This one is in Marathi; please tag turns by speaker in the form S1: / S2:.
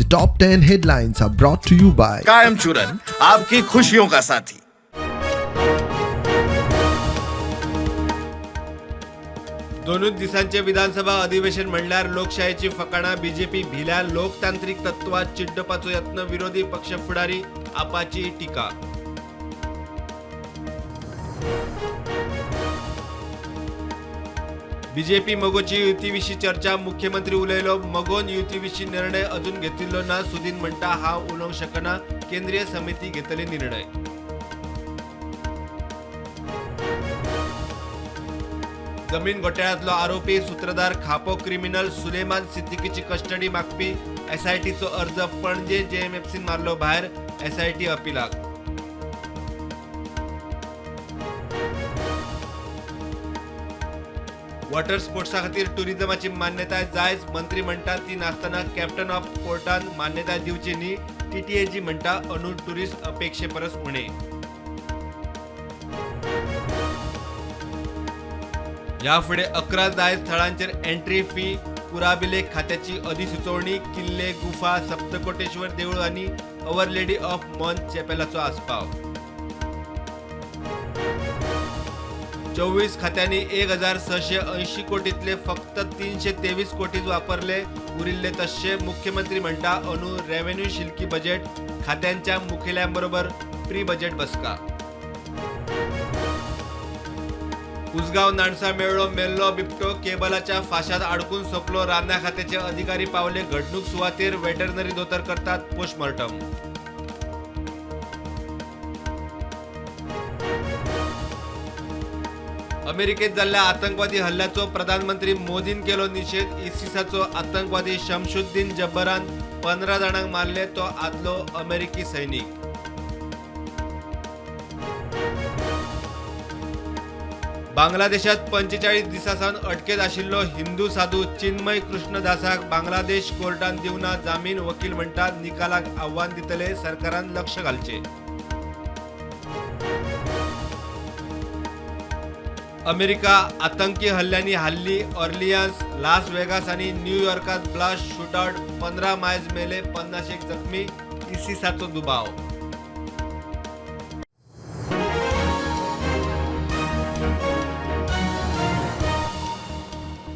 S1: The top 10 headlines are brought to you by
S2: कायम चूरन आपकी खुशियों का साथी।
S3: दोनच दिवसांचे विधानसभा अधिवेशन म्हणल्यार लोकशाहीची फकाणा। बीजेपी भिल्या लोकतांत्रिक तत्वात चिड्डपाचो यत्न। विरोधी पक्ष फुडारी आपाची टीका। बीजेपी मगोची युतीविशी चर्चा। मुख्यमंत्री उलयलो मगोन युतीविशी निर्णय अजून घेतिल्लो ना। सुदीन म्हणटा हांव उलोवंक शकना, केंद्रीय समिती घेतली निर्णय। जमीन घोटाळ्यांतलो आरोपी सूत्रधार खापो क्रिमिनल सुलेमान सिद्दीकीची कस्टडी मागपी एसआयटीचो अर्ज पणजे जेएमएफसीन मारलो भायर। एसआयटी अपिलाक। वॉटर स्पोर्ट्सा खातीर टुरिझमाची मान्यताय जायज। मंत्री म्हणटा ती नासतना कॅप्टन ऑफ पोर्टान मान्यताय दिवची न्ही। टीटीएजी म्हणटा अणू टुरिस्ट अपेक्षे परस उणे। ह्या फुडें 11 जायज थळांचेर एंट्री फी। पुराभिलेख खात्याची अधिसुचोवणी। किल्ले, गुफा, सप्तकोटेश्वर देवूळ आनी अवर लेडी ऑफ मॉन्थ चॅपेलाचो आस्पाव। 24 खात्यांनी 1680 कोटींतले फक्त 323 कोटीच वापरले। उरिल्ले तशे। मुख्यमंत्री म्हणटा अणू रेव्हेन्यू शिल्की बजेट। खात्यांच्या मुखेल्यांबरोबर प्री बजेट बसका। उसगांव नाणसा मेळ्ळो मेल्लो बिबटो। केबलाच्या फाशात अडकून सोंपलो। रान्ना खात्याचे अधिकारी पावले घडणूक सुवातेर। वेटरनरी दोतोर करतात पोस्टमॉर्टम। अमेरिकेत जाल्ल्या आतंकवादी हल्ल्याचो प्रधानमंत्री मोदीन केलो निषेध। इसिसाचो आतंकवादी शमशुद्दीन जब्बरान 15 जाणांक मारले, तो आदलो अमेरिकी सैनिक। बांगलादेशात 45 दिसांसावन अटकेत आशिल्लो हिंदू साधू चिन्मय कृष्णदासाक बांगलादेश कोर्टान दिवना जामीन। वकील म्हणटा निकालाक आव्हान दितले, सरकारान लक्ष घालचे। अमेरिका आतंकी हल्ल्यांनी हाल्ली। ऑर्लियन्स, लास वेगास आणि न्यूयॉर्कात ब्लास्ट शूटआउट। 15 मायज मेले, 50 जखमी। इसिसाचो दुबाव।